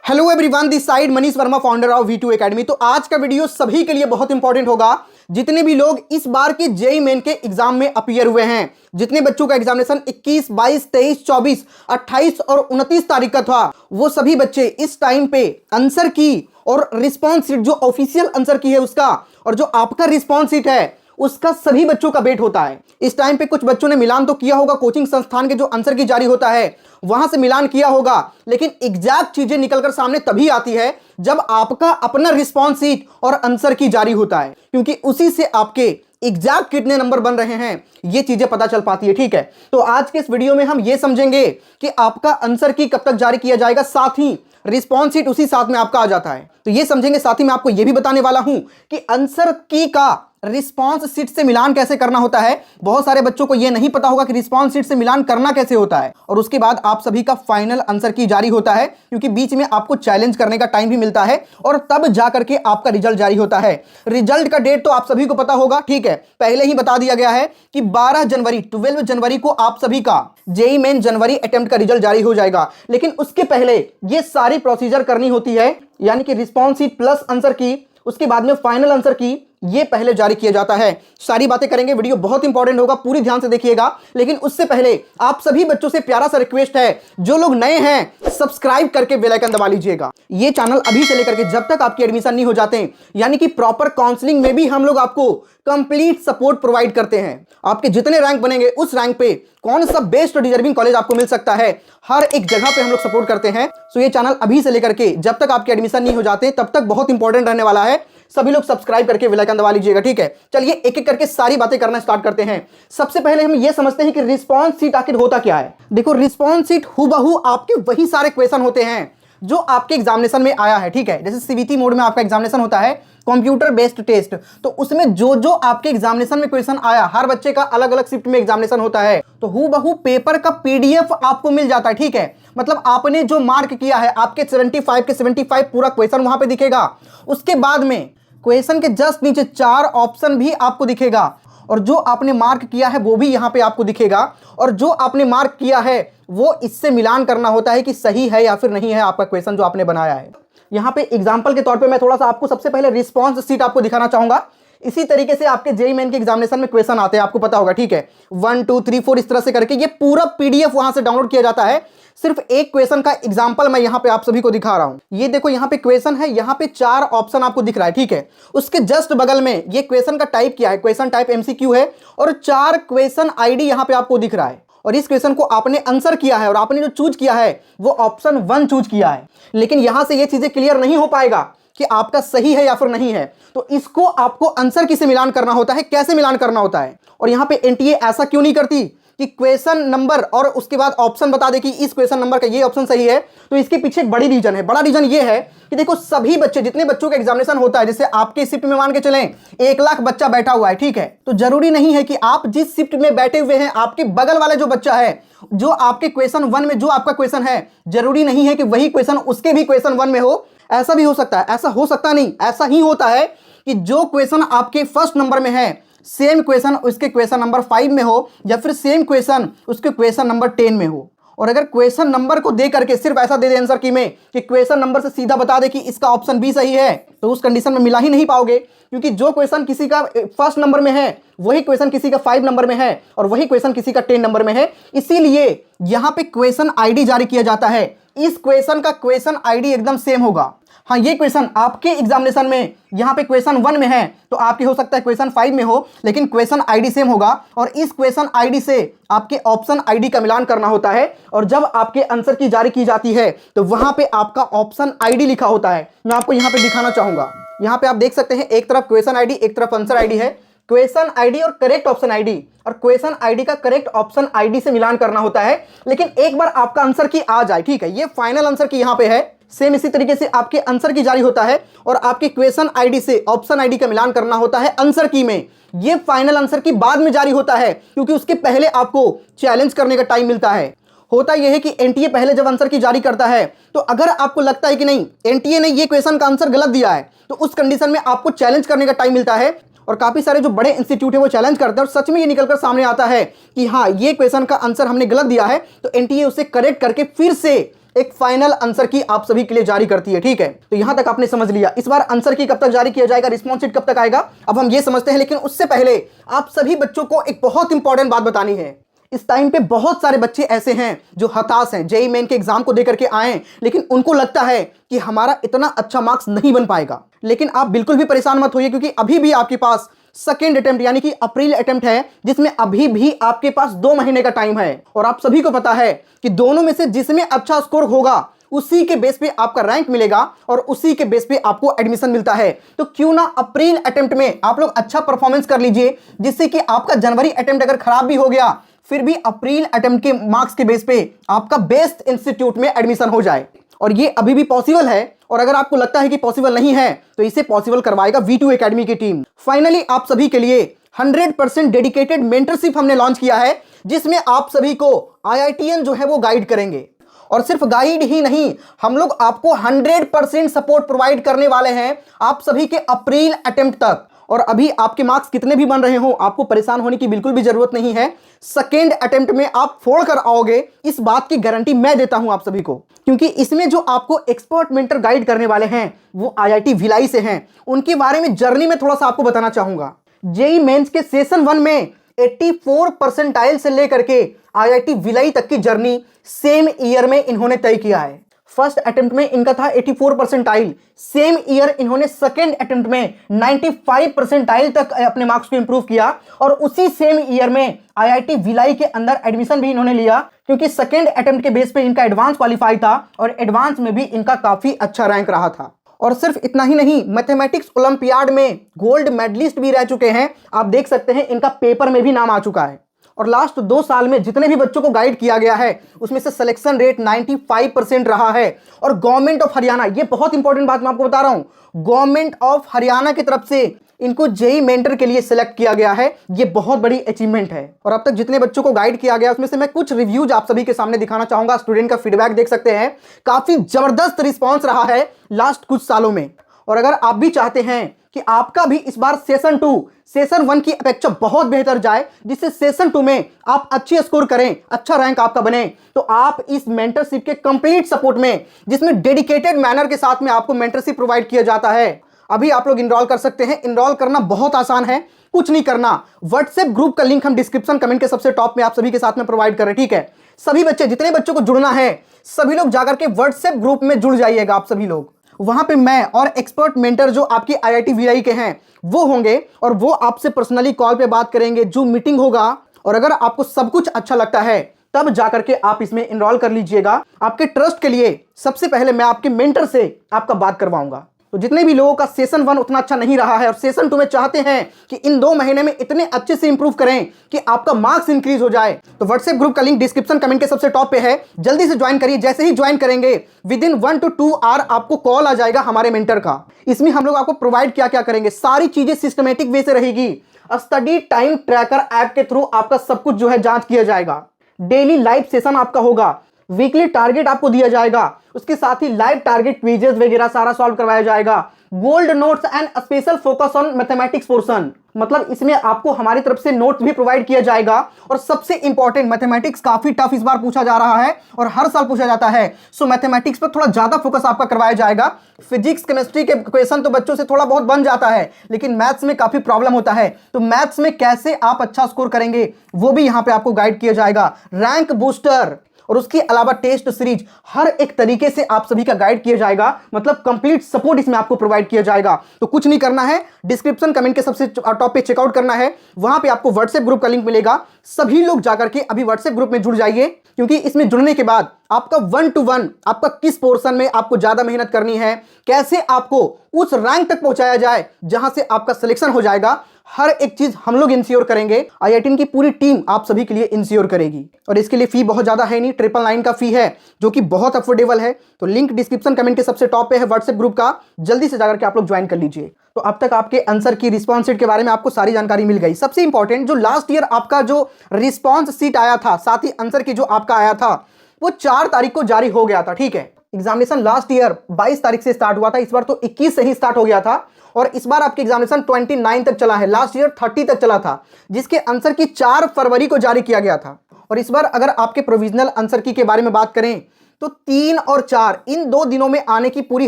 Hello everyone, this side Manish Verma, founder of V2 academy. तो आज का वीडियो सभी के लिए बहुत इंपॉर्टेंट होगा, जितने भी लोग इस बार के जेईई मेन के एग्जाम में अपीयर हुए हैं। जितने बच्चों का एग्जामिनेशन 21, 22, 23, 24, 28 और 29 तारीख का था, वो सभी बच्चे इस टाइम पे आंसर की और रिस्पॉन्स शीट, जो ऑफिशियल आंसर की है उसका, और जो आपका रिस्पॉन्स शीट है उसका सभी बच्चों का वेट होता है। इस टाइम पे कुछ बच्चों ने मिलान तो किया होगा, कोचिंग संस्थान के जो आंसर की जारी होता है वहां से मिलान किया होगा, लेकिन एग्जैक्ट चीजें निकलकर सामने तभी आती है जब आपका अपना रिस्पॉन्स शीट और आंसर की जारी होता है, क्योंकि उसी से आपके एग्जैक्ट कितने नंबर बन रहे हैं ये चीजें पता चल पाती है। ठीक है, तो आज के इस वीडियो में हम ये समझेंगे कि आपका आंसर की कब तक जारी किया जाएगा, साथ ही रिस्पॉन्स शीट उसी साथ में आपका आ जाता है, तो ये समझेंगे। साथ ही मैं आपको ये भी बताने वाला हूं कि आंसर की का रिस्पॉन्स शीट से मिलान कैसे करना होता है। बहुत सारे बच्चों को यह नहीं पता होगा कि रिस्पॉन्स शीट से मिलान करना कैसे होता है, और उसके बाद आप सभी का फाइनल आंसर की जारी होता है, क्योंकि बीच में आपको चैलेंज करने का टाइम भी मिलता है और तब जाकर के आपका रिजल्ट जारी होता है। रिजल्ट का डेट तो आप सभी को पता होगा, ठीक है, पहले ही बता दिया गया है कि 12 जनवरी को आप सभी का जेईई मेन जनवरी अटेम्प्ट का रिजल्ट जारी हो जाएगा। लेकिन उसके पहले ये सारी प्रोसीजर करनी होती है, यानी कि रिस्पॉन्स शीट प्लस आंसर की, उसके बाद में फाइनल आंसर की, ये पहले जारी किया जाता है। सारी बातें करेंगे, वीडियो बहुत इंपॉर्टेंट होगा, पूरी ध्यान से देखिएगा। लेकिन उससे पहले आप सभी बच्चों से प्यारा सा रिक्वेस्ट है, जो लोग नए हैं सब्सक्राइब करके बेल आइकन दबा लीजिएगा। ये चैनल अभी से लेकर के जब तक आपकी एडमिशन नहीं हो जाते, यानी कि प्रॉपर काउंसलिंग में भी हम लोग आपको कंप्लीट सपोर्ट प्रोवाइड करते हैं। आपके जितने रैंक बनेंगे उस रैंक पे कौन सा बेस्ट डिजर्विंग कॉलेज आपको मिल सकता है, हर एक जगह पे हम लोग सपोर्ट करते हैं। सो ये चैनल अभी से लेकर के जब तक आपके एडमिशन नहीं हो जाते तब तक बहुत इंपॉर्टेंट रहने वाला है। सभी लोग सब्सक्राइब करके बेल आइकन दबा लीजिएगा, ठीक है। चलिए एक एक करके सारी बातें करना स्टार्ट करते हैं। सबसे पहले हम ये समझते हैं कि रिस्पॉन्स शीट आखिर होता क्या है। देखो, रिस्पॉन्स शीट हुबहू आपके वही सारे क्वेश्चन होते हैं जो आपके एग्जामिनेशन में आया है, ठीक है। जैसे सीबीटी मोड में आपका एग्जामिनेशन होता है, कंप्यूटर बेस्ड टेस्ट, तो उसमें जो जो आपके एग्जामिनेशन में क्वेश्चन आया, हर बच्चे का अलग अलग शिफ्ट में एग्जामिनेशन होता है, तो हुबहू पेपर का पीडीएफ आपको मिल जाता है, ठीक है। मतलब आपने जो मार्क किया है, आपके 75 के 75 पूरा क्वेश्चन वहां पे दिखेगा। उसके बाद में क्वेश्चन के जस्ट नीचे 4 ऑप्शन भी आपको दिखेगा, और जो आपने मार्क किया है वो भी यहां पे आपको दिखेगा, और जो आपने मार्क किया है वो इससे मिलान करना होता है कि सही है या फिर नहीं है आपका क्वेश्चन जो आपने बनाया है। यहां पे एग्जांपल के तौर पे मैं थोड़ा सा आपको सबसे पहले रिस्पॉन्स शीट आपको दिखाना चाहूंगा। इसी तरीके से आपके जेईई मेन के एग्जामिनेशन में क्वेश्चन आते हैं, आपको पता होगा, ठीक है। 1, 2, 3, 4 इस तरह से करके ये पूरा पीडीएफ वहां से डाउनलोड किया जाता है। सिर्फ एक क्वेश्चन का एग्जांपल मैं यहां पे आप सभी को दिखा रहा हूं। ये देखो, यहां पे क्वेश्चन है, यहां पे 4 ऑप्शन आपको दिख रहा है, ठीक है। उसके जस्ट बगल में ये क्वेश्चन का टाइप क्या है, क्वेश्चन टाइप एमसीक्यू है, और 4 क्वेश्चन आईडी यहां पे आपको दिख रहा है, और इस क्वेश्चन को आपने आंसर किया है, और आपने जो चूज किया है वो ऑप्शन 1 चूज किया है। लेकिन यहां से ये चीजें क्लियर नहीं हो पाएगा कि आपका सही है या फिर नहीं है, तो इसको आपको आंसर की से मिलान करना होता है। कैसे मिलान करना होता है, और यहां पे एनटीए ऐसा क्यों नहीं करती कि क्वेश्चन नंबर और उसके बाद ऑप्शन बता दे कि इस क्वेश्चन नंबर का ये ऑप्शन सही है। तो इसके पीछे एक बड़ी रीजन है। बड़ा रीजन ये है कि देखो, सभी बच्चे, जितने बच्चों का एग्जामिनेशन होता है, जैसे आपके शिफ्ट में मान के चलें 1 लाख बच्चा बैठा हुआ है, ठीक है, तो जरूरी नहीं है कि आप जिस शिफ्ट में बैठे हुए हैं, आपके बगल वाले जो बच्चा है, जो आपके क्वेश्चन 1 में जो आपका क्वेश्चन है, जरूरी नहीं है कि वही क्वेश्चन उसके भी क्वेश्चन 1 में हो। ऐसा भी हो सकता है, ऐसा हो सकता नहीं, ऐसा ही होता है कि जो क्वेश्चन आपके फर्स्ट नंबर में है, सेम क्वेश्चन उसके क्वेश्चन नंबर 5 में हो, या फिर सेम क्वेश्चन उसके क्वेश्चन नंबर 10 में हो। और अगर क्वेश्चन नंबर को दे करके सिर्फ ऐसा दे दे आंसर की में कि क्वेश्चन नंबर से सीधा बता दे कि इसका ऑप्शन बी सही है, तो उस कंडीशन में मिला ही नहीं पाओगे, क्योंकि जो क्वेश्चन किसी का फर्स्ट नंबर में है वही क्वेश्चन किसी का 5 नंबर में है, और वही क्वेश्चन किसी का 10 नंबर में है। इसीलिए यहां पे क्वेश्चन आईडी जारी किया जाता है। इस क्वेश्चन का क्वेश्चन आईडी एकदम सेम होगा। हाँ, ये क्वेश्चन आपके एग्जामिनेशन में यहाँ पे क्वेश्चन 1 में है, तो आपके हो सकता है क्वेश्चन 5 में हो, लेकिन क्वेश्चन आईडी सेम होगा, और इस क्वेश्चन आईडी से आपके ऑप्शन आईडी का मिलान करना होता है। और जब आपके आंसर की जारी की जाती है तो वहां पे आपका ऑप्शन आईडी लिखा होता है। मैं आपको यहाँ पे दिखाना चाहूंगा। यहाँ पे आप देख सकते हैं, एक तरफ क्वेश्चन आईडी, एक तरफ आंसर आईडी है। क्वेश्चन आईडी और करेक्ट ऑप्शन आईडी, और क्वेश्चन आईडी का करेक्ट ऑप्शन आईडी से मिलान करना होता है। लेकिन एक बार आपका आंसर की आ जाए, ठीक है, ये फाइनल आंसर की यहाँ पे है, सेम इसी तरीके से आपके आंसर की जारी होता है, और आपके क्वेश्चन आईडी से ऑप्शन आईडी का मिलान करना होता है आंसर की में। ये फाइनल आंसर की बाद में जारी होता है, क्योंकि उसके पहले आपको चैलेंज करने का टाइम मिलता है। होता यह है कि एनटीए पहले जब आंसर की जारी करता है, तो अगर आपको लगता है कि नहीं, एनटीए ने ये क्वेश्चन का आंसर गलत दिया है, तो उस कंडीशन में आपको चैलेंज करने का टाइम मिलता है। और काफी सारे जो बड़े इंस्टीट्यूट है वो चैलेंज करते हैं, और सच में ये निकलकर सामने आता है कि हाँ, ये क्वेश्चन का आंसर हमने गलत दिया है, तो एनटीए उसे करेक्ट करके फिर से एक फाइनल आंसर की आप सभी के लिए जारी करती है। ठीक है, तो यहां तक आपने समझ लिया। इस बार आंसर की कब तक जारी किया जाएगा, रिस्पॉन्स शीट कब तक आएगा, अब हम ये समझते हैं। लेकिन उससे पहले आप सभी बच्चों को एक बहुत इंपॉर्टेंट बात बतानी है। इस टाइम पे बहुत सारे बच्चे ऐसे हैं जो हताश हैं, जेईई मेन के एग्जाम को देकर के आए, लेकिन उनको लगता है कि हमारा इतना अच्छा मार्क्स नहीं बन पाएगा। लेकिन आप बिल्कुल भी परेशान मत होइए, क्योंकि अभी भी आपके पास सेकेंड अटेम्प्ट यानी कि अप्रैल अटेम्प्ट है, जिसमें अभी भी आपके पास 2 महीने का टाइम है। और आप सभी को पता है कि दोनों में से जिसमें अच्छा स्कोर होगा उसी के बेस पे आपका रैंक मिलेगा और उसी के बेस पे आपको एडमिशन मिलता है। तो क्यों ना अप्रैल अटेम्प्ट में आप लोग अच्छा परफॉर्मेंस कर लीजिए, जिससे कि आपका जनवरी अटेम्प्ट अगर खराब भी हो गया फिर भी अप्रैल अटेम्प्ट के मार्क्स के बेस पे आपका बेस्ट इंस्टीट्यूट में एडमिशन हो जाए। और ये अभी भी पॉसिबल है, और अगर आपको लगता है कि पॉसिबल नहीं है तो इसे पॉसिबल करवाएगा V2 एकेडमी की टीम। फाइनली आप सभी के लिए 100% डेडिकेटेड मेंटरशिप हमने लॉन्च किया है, जिसमें आप सभी को IITian जो है वो गाइड करेंगे। और सिर्फ गाइड ही नहीं, हम लोग आपको 100% सपोर्ट प्रोवाइड करने वाले हैं आप सभी के अप्रैल अटेम्प्ट तक। और अभी आपके मार्क्स कितने भी बन रहे हो, आपको परेशान होने की बिल्कुल भी जरूरत नहीं है। सेकेंड अटेम्प्ट में आप फोड़ कर आओगे, इस बात की गारंटी मैं देता हूं आप सभी को, क्योंकि इसमें जो आपको एक्सपर्ट मेंटर गाइड करने वाले हैं वो IIT भिलाई से हैं। उनके बारे में जर्नी में थोड़ा सा आपको बताना चाहूंगा। जेईई मेंस के सेशन 1 में 84 परसेंटाइल से लेकर के IIT भिलाई तक की जर्नी सेम ईयर में इन्होंने तय किया है। फर्स्ट अटेम्प्ट में इनका था 84 परसेंटाइल, सेम ईयर इन्होंने सेकेंड अटेम्प्ट में 95 परसेंटाइल तक अपने मार्क्स को इंप्रूव किया, और उसी सेम ईयर में IIT भिलाई के अंदर एडमिशन भी इन्होंने लिया, क्योंकि सेकेंड अटेम्प्ट के बेस पे इनका एडवांस क्वालिफाई था और एडवांस में भी इनका काफी अच्छा रैंक रहा था। और सिर्फ इतना ही नहीं, मैथमेटिक्स ओलंपियाड में गोल्ड मेडलिस्ट भी रह चुके हैं। आप देख सकते हैं इनका पेपर में भी नाम आ चुका है। और लास्ट 2 साल में जितने भी बच्चों को गाइड किया गया है उसमें से सिलेक्शन रेट 95% रहा है। और गवर्नमेंट ऑफ हरियाणा, ये बहुत इंपॉर्टेंट बात मैं आपको बता रहा हूं, गवर्नमेंट ऑफ हरियाणा की तरफ से इनको जेईई मेंटर के लिए सिलेक्ट किया गया है। ये बहुत बड़ी अचीवमेंट है। और अब तक जितने बच्चों को गाइड किया गया उसमें से मैं कुछ रिव्यूज आप सभी के सामने दिखाना चाहूंगा। स्टूडेंट का फीडबैक देख सकते हैं, काफी जबरदस्त रिस्पॉन्स रहा है लास्ट कुछ सालों में। और अगर आप भी चाहते हैं कि आपका भी इस बार सेशन 2 सेशन 1 की अपेक्षा बहुत बेहतर जाए, जिससे सेशन 2 में आप अच्छी स्कोर करें, अच्छा रैंक आपका बने, तो आप इस मेंटरशिप के कंप्लीट सपोर्ट में, जिसमें डेडिकेटेड मैनर के साथ में आपको मेंटरशिप प्रोवाइड किया जाता है, अभी आप लोग इनरोल कर सकते हैं। इनरोल करना बहुत आसान है, कुछ नहीं करना। व्हाट्सएप ग्रुप का लिंक हम डिस्क्रिप्शन कमेंट के सबसे टॉप में आप सभी के साथ में प्रोवाइड कर रहे हैं। ठीक है, सभी बच्चे, जितने बच्चों को जुड़ना है सभी लोग जाकर के व्हाट्सएप ग्रुप में जुड़ जाइएगा। आप सभी लोग वहां पे मैं और एक्सपर्ट मेंटर जो आपकी IIT भिलाई के हैं वो होंगे, और वो आपसे पर्सनली कॉल पे बात करेंगे, जो मीटिंग होगा। और अगर आपको सब कुछ अच्छा लगता है तब जाकर के आप इसमें इनरोल कर लीजिएगा। आपके ट्रस्ट के लिए सबसे पहले मैं आपके मेंटर से आपका बात करवाऊंगा। तो जितने भी लोगों का सेशन 1 उतना अच्छा नहीं रहा है और सेशन 2 में चाहते हैं कि इन 2 महीने में इतने अच्छे से इंप्रूव करें कि आपका मार्क्स इंक्रीज हो जाए, तो व्हाट्सएप ग्रुप का लिंक डिस्क्रिप्शन कमेंट के सबसे टॉप पे है, जल्दी से ज्वाइन करिए। जैसे ही ज्वाइन करेंगे विद इन 1 to 2 आवर आपको कॉल आ जाएगा हमारे मेंटर का। इसमें हम लोग आपको प्रोवाइड क्या क्या करेंगे, सारी चीजें सिस्टमेटिक वे से रहेगी। स्टडी टाइम ट्रैकर ऐप के थ्रू आपका सब कुछ जो है जांच किया जाएगा। डेली लाइव सेशन आपका होगा, वीकली टारगेट आपको दिया जाएगा, उसके साथ ही लाइव टारगेट क्विजेस वगैरह सारा सॉल्व करवाया जाएगा। Gold notes and special focus on mathematics portion, मतलब इसमें आपको हमारी तरफ से नोट्स भी प्रोवाइड किया जाएगा। और सबसे इंपॉर्टेंट, मैथमेटिक्स काफी टफ इस बार पूछा जा रहा है और हर साल पूछा जाता है, सो मैथमेटिक्स पर थोड़ा ज्यादा फोकस आपका करवाया जाएगा। फिजिक्स केमिस्ट्री के क्वेश्चन तो बच्चों से थोड़ा बहुत बन जाता है, लेकिन मैथ्स में काफी प्रॉब्लम होता है, तो मैथ्स में कैसे आप अच्छा स्कोर करेंगे वो भी यहाँ पे आपको गाइड किया जाएगा। रैंक बूस्टर और उसके अलावा टेस्ट सीरीज, हर एक तरीके से आप सभी का गाइड किया जाएगा, मतलब कंप्लीट सपोर्ट इसमें आपको प्रोवाइड किया जाएगा। तो कुछ नहीं करना है, डिस्क्रिप्शन कमेंट के सबसे टॉप पे चेकआउट करना है, वहां पे आपको व्हाट्सएप ग्रुप का लिंक मिलेगा। सभी लोग जाकर के अभी व्हाट्सएप ग्रुप में जुड़ जाइए, क्योंकि इसमें जुड़ने के बाद आपका 1 to 1 आपका किस पोर्शन में आपको ज्यादा मेहनत करनी है, कैसे आपको उस रैंक तक पहुंचाया जाए जहां से आपका सिलेक्शन हो जाएगा, हर एक चीज हम लोग इंश्योर करेंगे। IIT की पूरी टीम आप सभी के लिए इंश्योर करेगी। और इसके लिए फी बहुत ज्यादा है नहीं, 999 का फी है, जो कि बहुत अफोर्डेबल है। तो लिंक डिस्क्रिप्शन कमेंट के सबसे टॉप पे है व्हाट्सएप ग्रुप का, जल्दी से जाकर के आप लोग ज्वाइन कर लीजिए। तो अब तक आपके आंसर की रिस्पॉन्स शीट के बारे में आपको सारी जानकारी मिल गई। सबसे इंपॉर्टेंट, जो लास्ट ईयर आपका जो रिस्पॉन्स शीट आया था, साथ ही आंसर की जो आपका आया था, वो 4 तारीख को जारी हो गया था। ठीक है, एग्जामिनेशन लास्ट ईयर 22 तारीख से स्टार्ट हुआ था, इस बार तो 21 से ही स्टार्ट हो गया था। और इस बार आपके एग्जामिनेशन 29 तक चला है, लास्ट ईयर 30 तक चला था, जिसके आंसर की 4 फरवरी को जारी किया गया था। और इस बार अगर आपके प्रोविजनल आंसर की के बारे में बात करें तो 3 और 4 इन 2 दिनों में आने की पूरी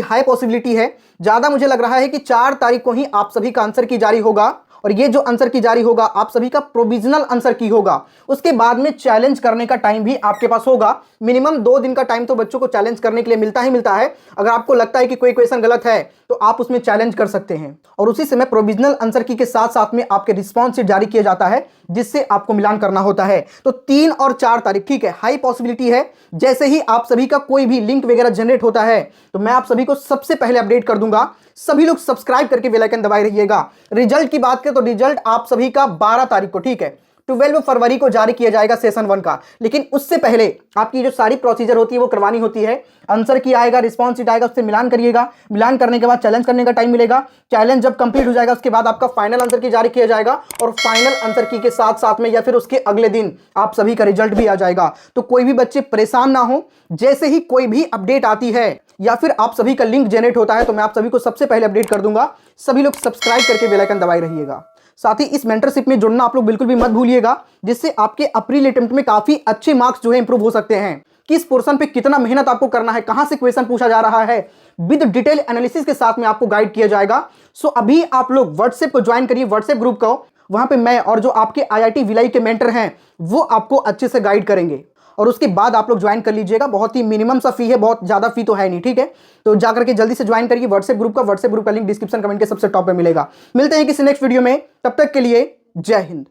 हाई पॉसिबिलिटी है। ज्यादा मुझे लग रहा है कि 4 तारीख को ही आप सभी का आंसर की जारी होगा, और ये जो आंसर की जारी होगा आप सभी का प्रोविजनल आंसर की होगा। उसके बाद में चैलेंज करने का टाइम भी आपके पास होगा। मिनिमम 2 दिन का टाइम तो बच्चों को चैलेंज करने के लिए मिलता ही मिलता है। अगर आपको लगता है कि कोई क्वेश्चन गलत है तो आप उसमें चैलेंज कर सकते हैं, और उसी समय प्रोविजनल आंसर की के साथ साथ में आपके रिस्पॉन्स शीट जारी किया जाता है, जिससे आपको मिलान करना होता है। तो 3 और 4 तारीख, ठीक है, हाई पॉसिबिलिटी है। जैसे ही आप सभी का कोई भी लिंक वगैरह जनरेट होता है तो मैं आप सभी को सबसे पहले अपडेट कर दूंगा। सभी लोग सब्सक्राइब करके बेल आइकन दबाए रहिएगा। रिजल्ट की बात करें तो रिजल्ट आप सभी का 12 तारीख को, ठीक है, 12 फरवरी को जारी किया जाएगा सेशन 1 का। लेकिन उससे पहले आपकी जो सारी प्रोसीजर होती है वो करवानी होती है। आंसर की आएगा, रिस्पॉन्स शीट आएगा, उससे मिलान करिएगा। मिलान करने के बाद चैलेंज करने का टाइम मिलेगा। चैलेंज जब कंप्लीट हो जाएगा उसके बाद आपका फाइनल आंसर की जारी किया जाएगा, और फाइनल आंसर की के साथ साथ में या फिर उसके अगले दिन आप सभी का रिजल्ट भी आ जाएगा। तो कोई भी बच्चे परेशान ना हो, जैसे ही कोई भी अपडेट आती है या फिर आप सभी का लिंक जनरेट होता है तो मैं आप सभी को सबसे पहले अपडेट कर दूंगा। सभी लोग सब्सक्राइब करके बेल आइकन दबाए रहिएगा। साथ ही इस मेंटरशिप में जुड़ना आप लोग बिल्कुल भी मत भूलिएगा, जिससे आपके अप्रैल अटेम्प्ट में काफी अच्छे मार्क्स जो है इंप्रूव हो सकते हैं। किस पोर्शन पे कितना मेहनत आपको करना है, कहां से क्वेश्चन पूछा जा रहा है, विद डिटेल एनालिसिस के साथ में आपको गाइड किया जाएगा। सो अभी आप लोग व्हाट्सएप को ज्वाइन करिए, व्हाट्सएप ग्रुप को। वहां पे मैं और जो आपके IIT भिलाई के मेंटर हैं वो आपको अच्छे से गाइड करेंगे, और उसके बाद आप लोग ज्वाइन कर लीजिएगा। बहुत ही मिनिमम सा फी है, बहुत ज्यादा फी तो है नहीं, ठीक है। तो जाकर के जल्दी से ज्वाइन करिए व्हाट्सएप ग्रुप का। व्हाट्सएप ग्रुप का लिंक डिस्क्रिप्शन कमेंट के सबसे टॉप पे मिलेगा। मिलते हैं किसी नेक्स्ट वीडियो में, तब तक के लिए जय हिंद।